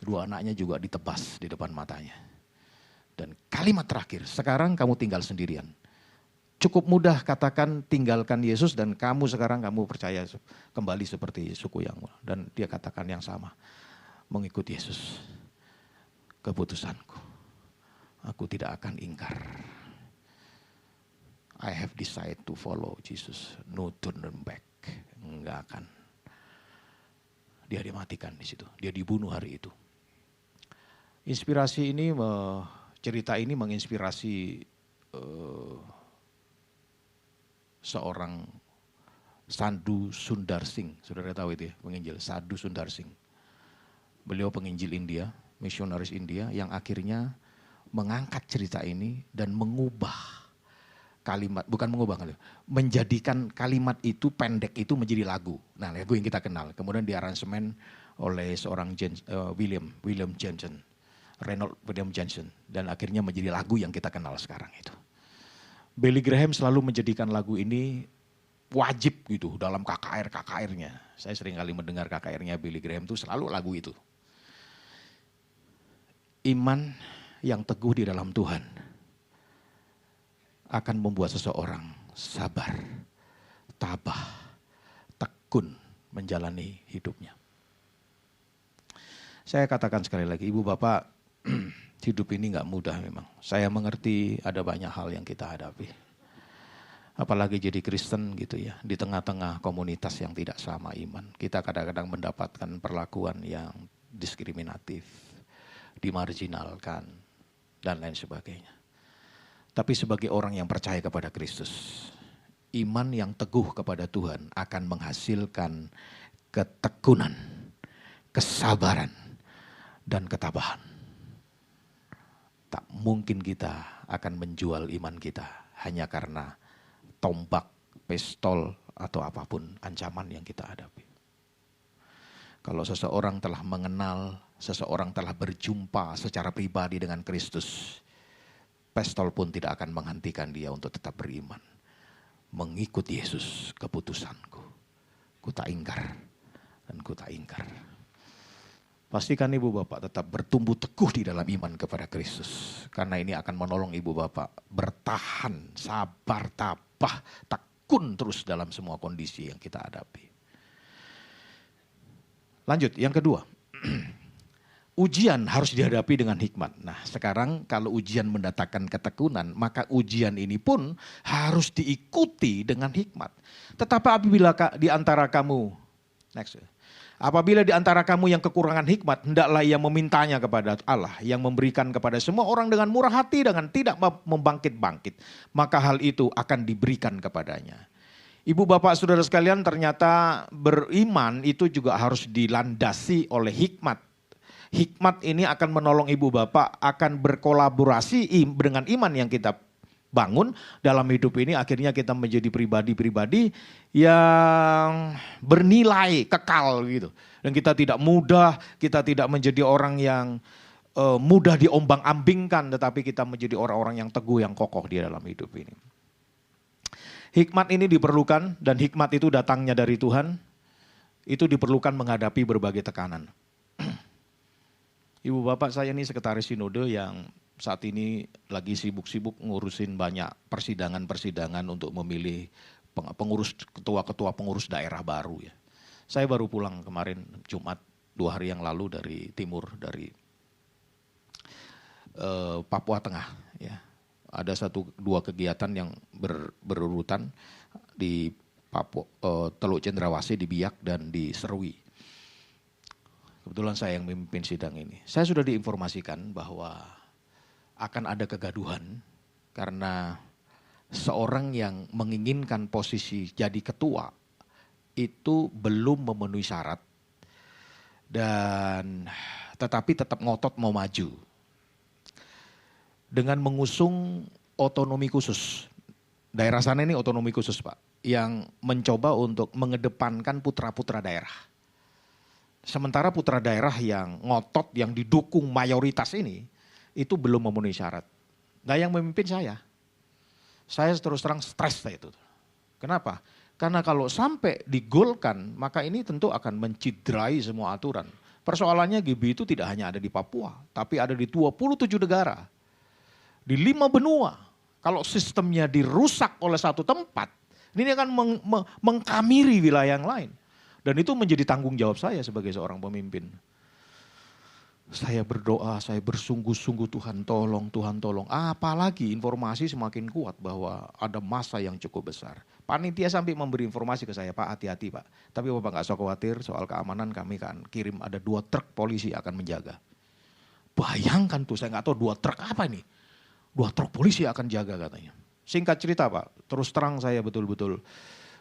2 anaknya juga ditebas di depan matanya. Dan kalimat terakhir, sekarang kamu tinggal sendirian. Cukup mudah katakan tinggalkan Yesus dan kamu percaya kembali seperti suku yang. Dan dia katakan yang sama. Mengikut Yesus, keputusanku, aku tidak akan ingkar. I have decided to follow Jesus, no turn back. Enggak akan. Dia dimatikan di situ, dia dibunuh hari itu. Inspirasi ini, cerita ini menginspirasi seorang Sadhu Sundar Singh. Saudara tahu itu ya, penginjil Sadhu Sundar Singh. Beliau penginjil India, misionaris India yang akhirnya mengangkat cerita ini dan mengubah kalimat, menjadikan kalimat itu pendek itu menjadi lagu. Nah, lagu yang kita kenal. Kemudian diaransemen oleh seorang William Jensen, Reynold William Jensen, dan akhirnya menjadi lagu yang kita kenal sekarang itu. Billy Graham selalu menjadikan lagu ini wajib gitu dalam KKR-KKR-nya. Saya sering kali mendengar KKR-nya Billy Graham itu selalu lagu itu. Iman yang teguh di dalam Tuhan akan membuat seseorang sabar, tabah, tekun menjalani hidupnya. Saya katakan sekali lagi, Ibu Bapak, hidup ini gak mudah memang. Saya mengerti ada banyak hal yang kita hadapi. Apalagi jadi Kristen gitu ya, di tengah-tengah komunitas yang tidak sama iman. Kita kadang-kadang mendapatkan perlakuan yang diskriminatif, dimarginalkan, dan lain sebagainya. Tapi sebagai orang yang percaya kepada Kristus, iman yang teguh kepada Tuhan akan menghasilkan ketekunan, kesabaran, dan ketabahan. Tak mungkin kita akan menjual iman kita hanya karena tombak, pistol, atau apapun ancaman yang kita hadapi. Kalau seseorang telah mengenal, seseorang telah berjumpa secara pribadi dengan Kristus, pistol pun tidak akan menghentikan dia untuk tetap beriman. Mengikut Yesus keputusanku. Ku tak ingkar dan ku tak ingkar. Pastikan Ibu Bapak tetap bertumbuh teguh di dalam iman kepada Kristus. Karena ini akan menolong Ibu Bapak bertahan, sabar, tabah, tekun terus dalam semua kondisi yang kita hadapi. Lanjut, yang kedua. Ujian harus dihadapi dengan hikmat. Nah, sekarang kalau ujian mendatangkan ketekunan, maka ujian ini pun harus diikuti dengan hikmat. Tetapi apabila di antara kamu, apabila di antara kamu yang kekurangan hikmat, hendaklah ia memintanya kepada Allah yang memberikan kepada semua orang dengan murah hati, dengan tidak membangkit-bangkit. Maka hal itu akan diberikan kepadanya. Ibu bapak saudara sekalian, ternyata beriman itu juga harus dilandasi oleh hikmat. Hikmat ini akan menolong ibu bapak akan berkolaborasi dengan iman yang kita bangun dalam hidup ini. Akhirnya kita menjadi pribadi-pribadi yang bernilai kekal gitu. Dan kita tidak mudah, kita tidak menjadi orang yang mudah diombang-ambingkan, tetapi kita menjadi orang-orang yang teguh, yang kokoh di dalam hidup ini. Hikmat ini diperlukan, dan hikmat itu datangnya dari Tuhan. Itu diperlukan menghadapi berbagai tekanan. Ibu bapak, saya ini sekretaris sinode yang saat ini lagi sibuk-sibuk ngurusin banyak persidangan-persidangan untuk memilih pengurus, ketua-ketua pengurus daerah baru ya. Saya baru pulang kemarin Jumat 2 hari yang lalu dari timur, dari Papua Tengah ya. Ada 1-2 kegiatan yang berurutan di Papua, Teluk Cendrawasih, di Biak dan di Serui. Kebetulan saya yang memimpin sidang ini. Saya sudah diinformasikan bahwa akan ada kegaduhan karena seorang yang menginginkan posisi jadi ketua itu belum memenuhi syarat dan tetapi tetap ngotot mau maju dengan mengusung otonomi khusus. Daerah sana ini otonomi khusus Pak, yang mencoba untuk mengedepankan putra-putra daerah. Sementara putra daerah yang ngotot, yang didukung mayoritas ini, itu belum memenuhi syarat. Nah yang memimpin saya terus terang stres itu. Kenapa? Karena kalau sampai digolkan, maka ini tentu akan menciderai semua aturan. Persoalannya GB itu tidak hanya ada di Papua, tapi ada di 27 negara. Di 5 benua. Kalau sistemnya dirusak oleh satu tempat, ini akan mengkamiri wilayah yang lain. Dan itu menjadi tanggung jawab saya sebagai seorang pemimpin. Saya berdoa, saya bersungguh-sungguh, Tuhan tolong, Tuhan tolong. Apalagi informasi semakin kuat bahwa ada masa yang cukup besar. Panitia sampai memberi informasi ke saya, Pak hati-hati Pak. Tapi Bapak gak usah khawatir soal keamanan, kami kan kirim ada 2 truk polisi akan menjaga. Bayangkan tuh, saya gak tahu 2 truk apa ini. 2 truk polisi akan jaga katanya. Singkat cerita Pak, terus terang saya betul-betul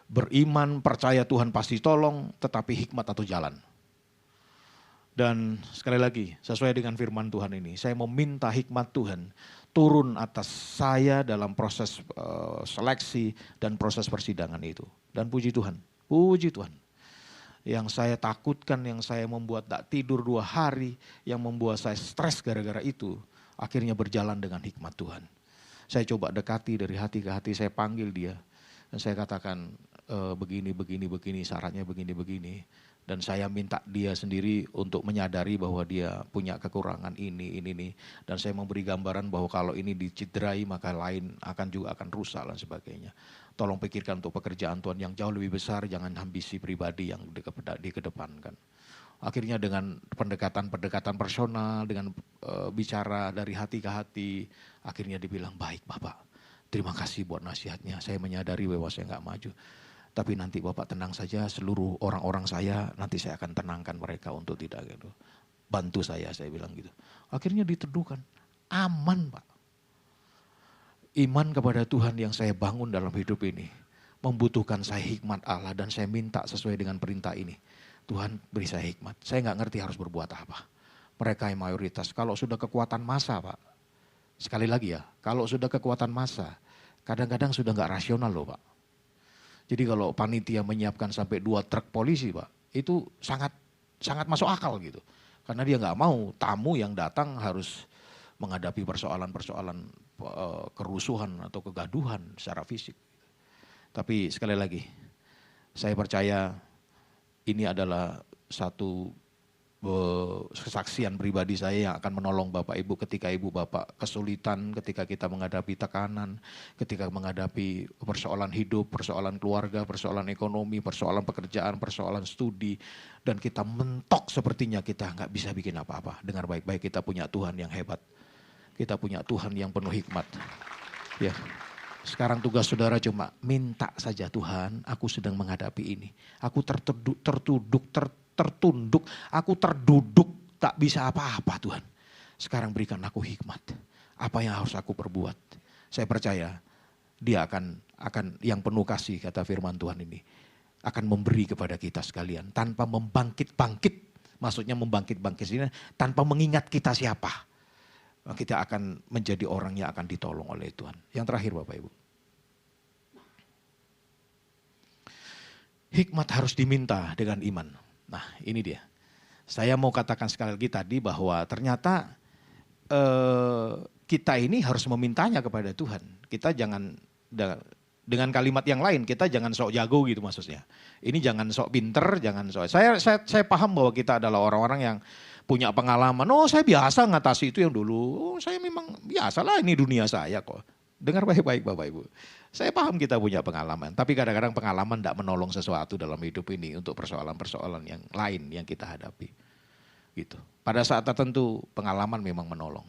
beriman, percaya Tuhan pasti tolong, tetapi hikmat atau jalan. Dan sekali lagi, sesuai dengan firman Tuhan ini, saya meminta hikmat Tuhan turun atas saya dalam proses seleksi dan proses persidangan itu. Dan puji Tuhan. Yang saya takutkan, yang saya membuat tak tidur 2 hari, yang membuat saya stres gara-gara itu, akhirnya berjalan dengan hikmat Tuhan. Saya coba dekati dari hati ke hati, saya panggil dia. Dan saya katakan begini, syaratnya begini. Dan saya minta dia sendiri untuk menyadari bahwa dia punya kekurangan ini. Dan saya memberi gambaran bahwa kalau ini dicederai maka lain juga akan rusak dan sebagainya. Tolong pikirkan untuk pekerjaan Tuhan yang jauh lebih besar, jangan ambisi pribadi yang dikedepankan. Akhirnya dengan pendekatan personal, dengan bicara dari hati ke hati, akhirnya dibilang, baik Bapak, terima kasih buat nasihatnya, saya menyadari bahwa saya nggak maju. Tapi nanti Bapak tenang saja, seluruh orang-orang saya, nanti saya akan tenangkan mereka untuk tidak gitu. Bantu saya bilang gitu. Akhirnya diteduhkan, aman Pak. Iman kepada Tuhan yang saya bangun dalam hidup ini, membutuhkan saya hikmat Allah dan saya minta sesuai dengan perintah ini. Tuhan beri saya hikmat, saya nggak ngerti harus berbuat apa. Mereka yang mayoritas, kalau sudah kekuatan massa Pak, sekali lagi ya, kalau sudah kekuatan massa, kadang-kadang sudah nggak rasional loh Pak. Jadi kalau panitia menyiapkan sampai 2 truk polisi Pak, itu sangat masuk akal gitu. Karena dia nggak mau tamu yang datang harus menghadapi persoalan-persoalan kerusuhan atau kegaduhan secara fisik. Tapi sekali lagi, saya percaya ini adalah satu kesaksian pribadi saya yang akan menolong Bapak Ibu ketika Ibu Bapak kesulitan, ketika kita menghadapi tekanan, ketika menghadapi persoalan hidup, persoalan keluarga, persoalan ekonomi, persoalan pekerjaan, persoalan studi, dan kita mentok sepertinya kita nggak bisa bikin apa-apa. Dengar baik-baik, kita punya Tuhan yang hebat, kita punya Tuhan yang penuh hikmat. Ya, sekarang tugas saudara cuma minta saja, Tuhan, aku sedang menghadapi ini, aku tertunduk, aku terduduk, tak bisa apa-apa Tuhan. Sekarang berikan aku hikmat. Apa yang harus aku perbuat? Saya percaya dia akan yang penuh kasih, kata firman Tuhan ini, akan memberi kepada kita sekalian. Tanpa membangkit-bangkit, maksudnya membangkit-bangkit ini, tanpa mengingat kita siapa. Kita akan menjadi orang yang akan ditolong oleh Tuhan. Yang terakhir Bapak Ibu. Hikmat harus diminta dengan iman. Nah ini dia, saya mau katakan sekali lagi tadi bahwa ternyata kita ini harus memintanya kepada Tuhan. Kita jangan, dengan kalimat yang lain, kita jangan sok jago gitu maksudnya. Ini jangan sok pinter, jangan sok, saya paham bahwa kita adalah orang-orang yang punya pengalaman. Oh saya biasa ngatasi itu yang dulu. Oh saya memang biasalah, ini dunia saya kok. Dengar baik-baik Bapak Ibu. Saya paham kita punya pengalaman. Tapi kadang-kadang pengalaman tidak menolong sesuatu dalam hidup ini untuk persoalan-persoalan yang lain yang kita hadapi. Gitu. Pada saat tertentu pengalaman memang menolong.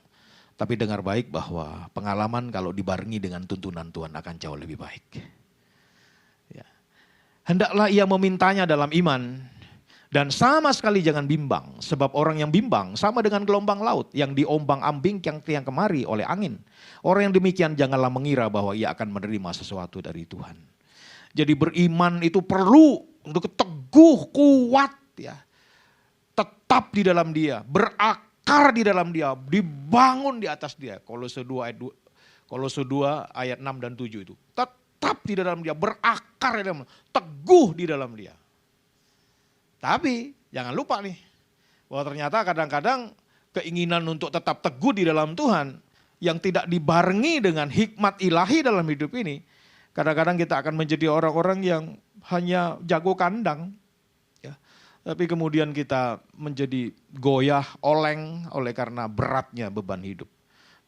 Tapi dengar baik bahwa pengalaman kalau dibarengi dengan tuntunan Tuhan akan jauh lebih baik. Ya. Hendaklah ia memintanya dalam iman. Dan sama sekali jangan bimbang, sebab orang yang bimbang sama dengan gelombang laut yang diombang-ambing yang kemari oleh angin. Orang yang demikian janganlah mengira bahwa ia akan menerima sesuatu dari Tuhan. Jadi beriman itu perlu untuk teguh, kuat ya. Tetap di dalam dia, berakar di dalam dia, dibangun di atas dia. Kolose 2 ayat 6 dan 7 itu. Tetap di dalam dia, berakar di dalam, teguh di dalam dia. Tapi jangan lupa nih, bahwa ternyata kadang-kadang keinginan untuk tetap teguh di dalam Tuhan yang tidak dibarengi dengan hikmat ilahi dalam hidup ini, kadang-kadang kita akan menjadi orang-orang yang hanya jago kandang. Ya. Tapi kemudian kita menjadi goyah, oleng oleh karena beratnya beban hidup.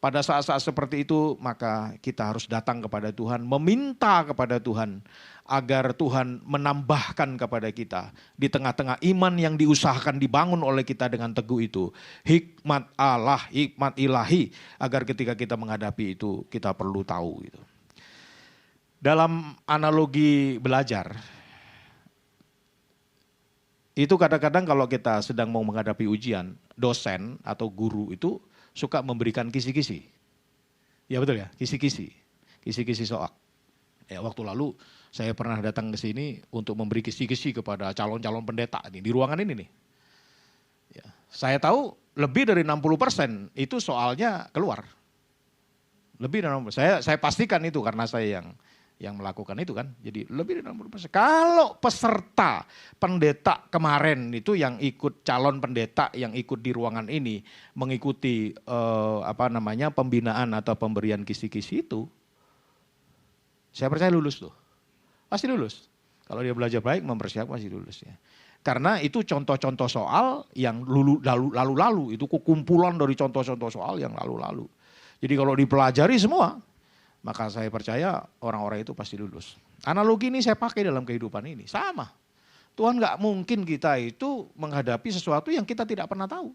Pada saat-saat seperti itu maka kita harus datang kepada Tuhan, meminta kepada Tuhan agar Tuhan menambahkan kepada kita di tengah-tengah iman yang diusahakan dibangun oleh kita dengan teguh itu. Hikmat Allah, hikmat ilahi agar ketika kita menghadapi itu kita perlu tahu. Gitu. Dalam analogi belajar, itu kadang-kadang kalau kita sedang mau menghadapi ujian, dosen atau guru itu suka memberikan kisi-kisi. Ya betul ya, kisi-kisi. Kisi-kisi soal. Ya, waktu lalu saya pernah datang ke sini untuk memberi kisi-kisi kepada calon-calon pendeta nih, di ruangan ini nih. Ya, saya tahu lebih dari 60% itu soalnya keluar. Lebih dari 60%. Saya pastikan itu karena saya yang melakukan itu kan. Jadi lebih dari 60%. Kalau peserta pendeta kemarin itu yang ikut calon pendeta yang ikut di ruangan ini mengikuti pembinaan atau pemberian kisi-kisi itu, saya percaya lulus tuh. Pasti lulus. Kalau dia belajar baik, mempersiapkan pasti lulus ya. Karena itu contoh-contoh soal yang lalu-lalu, itu kumpulan dari contoh-contoh soal yang lalu-lalu. Jadi kalau dipelajari semua, maka saya percaya orang-orang itu pasti lulus. Analogi ini saya pakai dalam kehidupan ini. Sama. Tuhan gak mungkin kita itu menghadapi sesuatu yang kita tidak pernah tahu.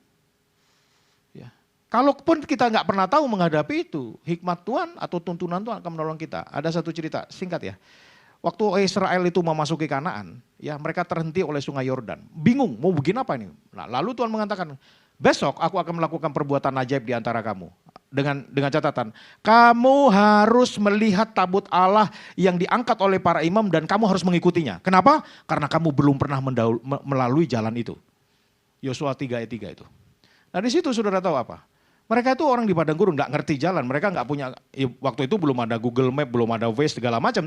Ya. Kalaupun kita gak pernah tahu menghadapi itu, hikmat Tuhan atau tuntunan Tuhan akan menolong kita. Ada satu cerita singkat ya. Waktu Israel itu memasuki Kanaan, ya mereka terhenti oleh sungai Yordan. Bingung mau begini apa ini. Nah, lalu Tuhan mengatakan, besok aku akan melakukan perbuatan ajaib di antara kamu. Dengan catatan, kamu harus melihat tabut Allah yang diangkat oleh para imam dan kamu harus mengikutinya. Kenapa? Karena kamu belum pernah melalui jalan itu. Yosua 3 ayat 3 itu. Nah di situ saudara tahu apa? Mereka itu orang di padang gurun, gak ngerti jalan. Mereka gak punya, waktu itu belum ada Google Map, belum ada Waze segala macam.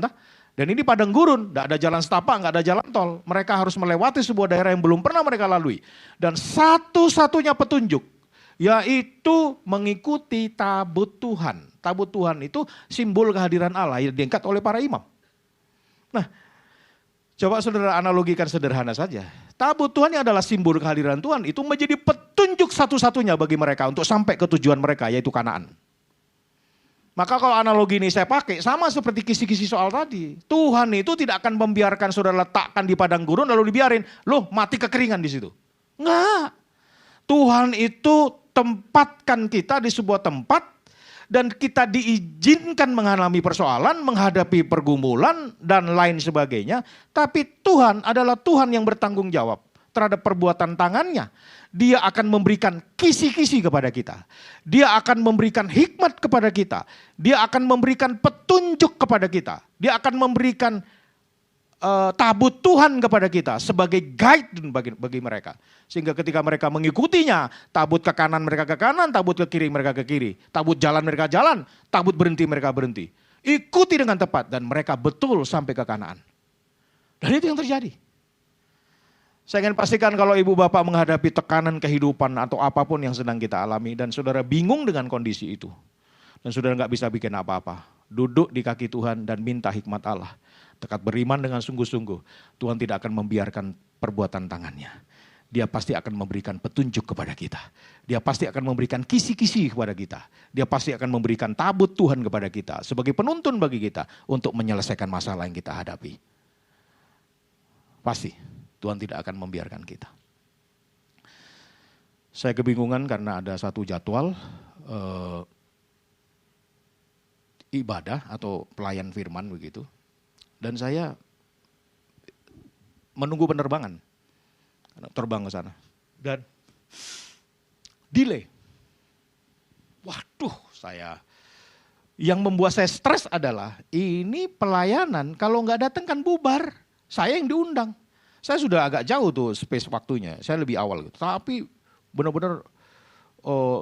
Dan ini padang gurun, gak ada jalan setapak, gak ada jalan tol. Mereka harus melewati sebuah daerah yang belum pernah mereka lalui. Dan satu-satunya petunjuk, yaitu mengikuti tabut Tuhan. Tabut Tuhan itu simbol kehadiran Allah yang diangkat oleh para imam. Nah, coba saudara analogikan sederhana saja. Tabut Tuhan yang adalah simbol kehadiran Tuhan itu menjadi petunjuk satu-satunya bagi mereka untuk sampai ke tujuan mereka, yaitu Kanaan. Maka kalau analogi ini saya pakai, sama seperti kisi-kisi soal tadi. Tuhan itu tidak akan membiarkan saudara letakkan di padang gurun lalu dibiarin. Loh mati kekeringan di situ. Enggak. Tuhan itu tempatkan kita di sebuah tempat dan kita diizinkan mengalami persoalan, menghadapi pergumulan dan lain sebagainya. Tapi Tuhan adalah Tuhan yang bertanggung jawab terhadap perbuatan tangannya. Dia akan memberikan kisi-kisi kepada kita. Dia akan memberikan hikmat kepada kita. Dia akan memberikan petunjuk kepada kita. Dia akan memberikan tabut Tuhan kepada kita sebagai guide bagi mereka. Sehingga ketika mereka mengikutinya, tabut ke kanan mereka ke kanan, tabut ke kiri mereka ke kiri. Tabut jalan mereka jalan, tabut berhenti mereka berhenti. Ikuti dengan tepat dan mereka betul sampai ke Kanaan. Dan itu yang terjadi. Saya ingin pastikan kalau ibu bapak menghadapi tekanan kehidupan atau apapun yang sedang kita alami dan saudara bingung dengan kondisi itu. Dan saudara gak bisa bikin apa-apa. Duduk di kaki Tuhan dan minta hikmat Allah. Dekat beriman dengan sungguh-sungguh, Tuhan tidak akan membiarkan perbuatan tangannya. Dia pasti akan memberikan petunjuk kepada kita. Dia pasti akan memberikan kisi-kisi kepada kita. Dia pasti akan memberikan tabut Tuhan kepada kita sebagai penuntun bagi kita untuk menyelesaikan masalah yang kita hadapi. Pasti Tuhan tidak akan membiarkan kita. Saya kebingungan karena ada satu jadwal ibadah atau pelayan firman begitu. Dan saya menunggu penerbangan. Terbang ke sana. Dan delay. Waduh, yang membuat saya stres adalah ini pelayanan kalau nggak datang kan bubar. Saya yang diundang. Saya sudah agak jauh tuh space waktunya. Saya lebih awal gitu. Tapi benar-benar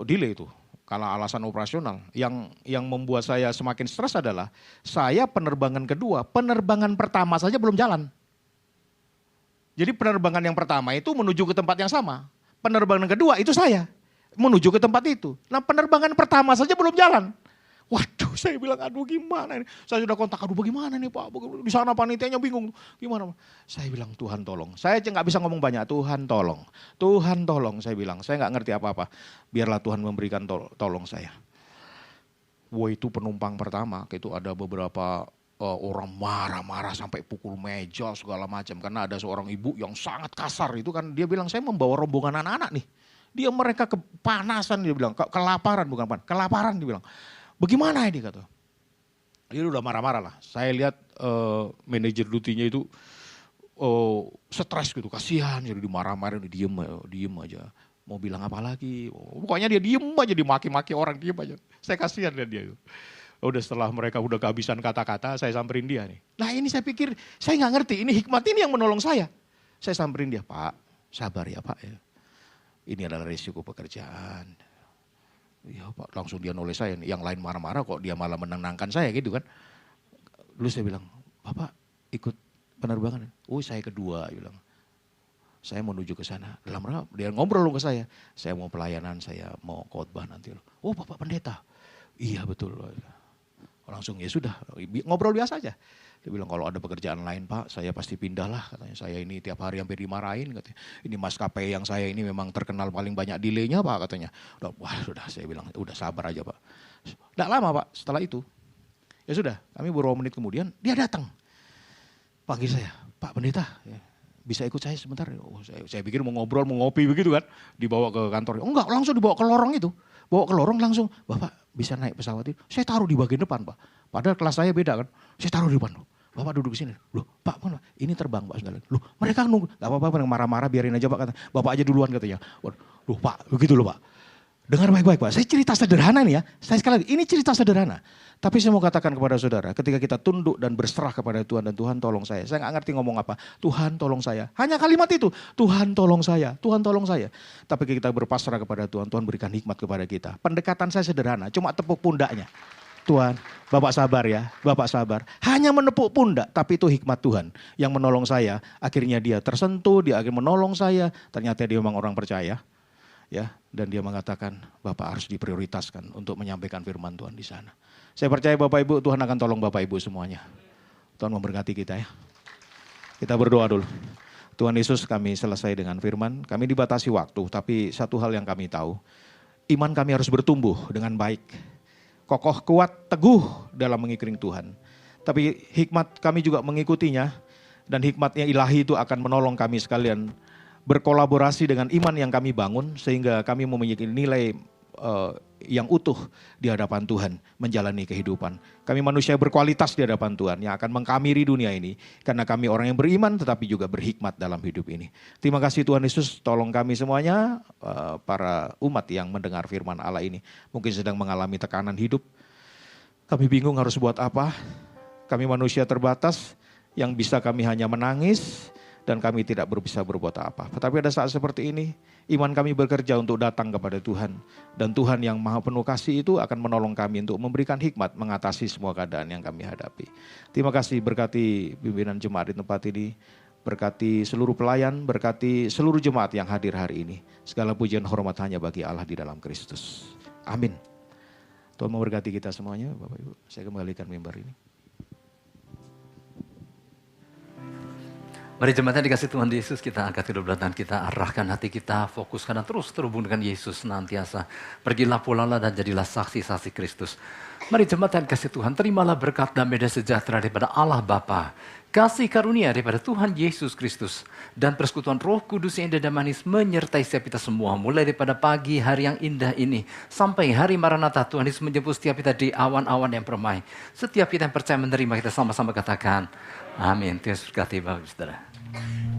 delay tuh. Kalau alasan operasional, yang membuat saya semakin stres adalah saya penerbangan kedua, penerbangan pertama saja belum jalan. Jadi penerbangan yang pertama itu menuju ke tempat yang sama, penerbangan kedua itu saya menuju ke tempat itu. Nah penerbangan pertama saja belum jalan. Waduh, saya bilang aduh gimana ini. Saya sudah kontak, aduh bagaimana nih Pak, di sana panitianya bingung. Gimana? Saya bilang Tuhan tolong. Saya nggak bisa ngomong banyak, Tuhan tolong. Tuhan tolong, saya bilang. Saya nggak ngerti apa-apa. Biarlah Tuhan memberikan tolong saya. Wah itu penumpang pertama, itu ada beberapa orang marah-marah sampai pukul meja segala macam. Karena ada seorang ibu yang sangat kasar itu kan. Dia bilang saya membawa rombongan anak-anak nih. Mereka kepanasan dia bilang, kelaparan bukan pan, kelaparan dia bilang. Bagaimana ini kata. Dia udah marah-marah lah. Saya lihat manajer dutinya itu stres gitu, kasihan jadi dimarah-marahin, diem aja. Mau bilang apa lagi? Pokoknya dia diem aja, dimaki-maki orang, diem aja. Saya kasihan lihat dia. Udah setelah mereka udah kehabisan kata-kata, saya samperin dia nih. Nah ini saya pikir, saya nggak ngerti, ini hikmat ini yang menolong saya. Saya samperin dia, Pak, sabar ya Pak ya. Ini adalah risiko pekerjaan. Ya Pak, langsung dia noleh saya, yang lain marah-marah kok dia malah menenangkan saya gitu kan. Lalu saya bilang, Bapak ikut penerbangan? Oh saya kedua, dia bilang. Saya mau menuju ke sana. Dalam rangka dia ngobrol ke saya mau pelayanan, saya mau khotbah nanti. Oh Bapak pendeta? Iya betul. Langsung ya sudah, ngobrol biasa aja. Dia bilang kalau ada pekerjaan lain Pak, saya pasti pindah lah katanya. Saya ini tiap hari hampir dimarahin katanya. Ini maskapai yang saya ini memang terkenal paling banyak delaynya Pak katanya. Wah sudah, saya bilang udah sabar aja Pak. Tidak lama Pak setelah itu. Ya sudah, kami beberapa menit kemudian dia datang. Panggil saya, Pak Pendeta bisa ikut saya sebentar. Oh, saya pikir mau ngobrol, mau ngopi begitu kan. Dibawa ke kantor. Oh enggak, langsung dibawa ke lorong itu. Bawa ke lorong langsung, Bapak bisa naik pesawat itu. Saya taruh di bagian depan Pak. Padahal kelas saya beda kan. Saya taruh di depan. Bapak duduk di sini. Loh Pak, mana? Ini terbang Pak segala. Loh mereka nunggu. Gak apa-apa marah-marah biarin aja Pak. Kata. Bapak aja duluan katanya. Loh Pak, begitu loh Pak. Dengar baik-baik Pak. Saya cerita sederhana nih ya. Saya sekali lagi, ini cerita sederhana. Tapi saya mau katakan kepada saudara, ketika kita tunduk dan berserah kepada Tuhan dan Tuhan tolong saya. Saya gak ngerti ngomong apa. Tuhan tolong saya. Hanya kalimat itu. Tuhan tolong saya. Tuhan tolong saya. Tapi kita berpasrah kepada Tuhan. Tuhan berikan hikmat kepada kita. Pendekatan saya sederhana. Cuma tepuk pundaknya. Tuhan, Bapak sabar ya. Bapak sabar. Hanya menepuk pundak. Tapi itu hikmat Tuhan. Yang menolong saya. Akhirnya dia tersentuh. Dia akhirnya menolong saya. Ternyata dia memang orang percaya. Ya, dan dia mengatakan Bapak harus diprioritaskan untuk menyampaikan firman Tuhan di sana. Saya percaya Bapak Ibu, Tuhan akan tolong Bapak Ibu semuanya. Tuhan memberkati kita ya. Kita berdoa dulu. Tuhan Yesus, kami selesai dengan firman. Kami dibatasi waktu, tapi satu hal yang kami tahu. Iman kami harus bertumbuh dengan baik. Kokoh, kuat, teguh dalam mengikuti Tuhan. Tapi hikmat kami juga mengikutinya. Dan hikmatnya ilahi itu akan menolong kami sekalian berkolaborasi dengan iman yang kami bangun sehingga kami memiliki nilai yang utuh di hadapan Tuhan menjalani kehidupan. Kami manusia berkualitas di hadapan Tuhan yang akan mengkamiri dunia ini karena kami orang yang beriman tetapi juga berhikmat dalam hidup ini. Terima kasih Tuhan Yesus, tolong kami semuanya para umat yang mendengar firman Allah ini mungkin sedang mengalami tekanan hidup. Kami bingung harus buat apa. Kami manusia terbatas yang bisa kami hanya menangis. Dan kami tidak bisa berbuat apa. Tetapi ada saat seperti ini, iman kami bekerja untuk datang kepada Tuhan. Dan Tuhan yang maha penuh kasih itu akan menolong kami untuk memberikan hikmat mengatasi semua keadaan yang kami hadapi. Terima kasih, berkati pimpinan jemaat di tempat ini. Berkati seluruh pelayan, berkati seluruh jemaat yang hadir hari ini. Segala pujian hormat hanya bagi Allah di dalam Kristus. Amin. Tuhan memberkati kita semuanya, Bapak Ibu. Saya kembalikan mimbar ini. Mari jemaat yang dikasih Tuhan Yesus, kita angkat kedua belah tangan kita, arahkan hati kita, fokuskan dan terus terhubung dengan Yesus senantiasa. Pergilah, pulanglah dan jadilah saksi-saksi Kristus. Mari jemaat yang dikasih Tuhan, terimalah berkat damai dan sejahtera daripada Allah Bapa, kasih karunia daripada Tuhan Yesus Kristus, dan persekutuan Roh Kudus yang indah dan manis menyertai setiap kita semua, mulai daripada pagi hari yang indah ini sampai hari Maranatha. Tuhan Yesus menjemput setiap kita di awan-awan yang permai. Setiap kita yang percaya menerima, kita sama-sama katakan amin. Tuhan berkati Bapak Saudara.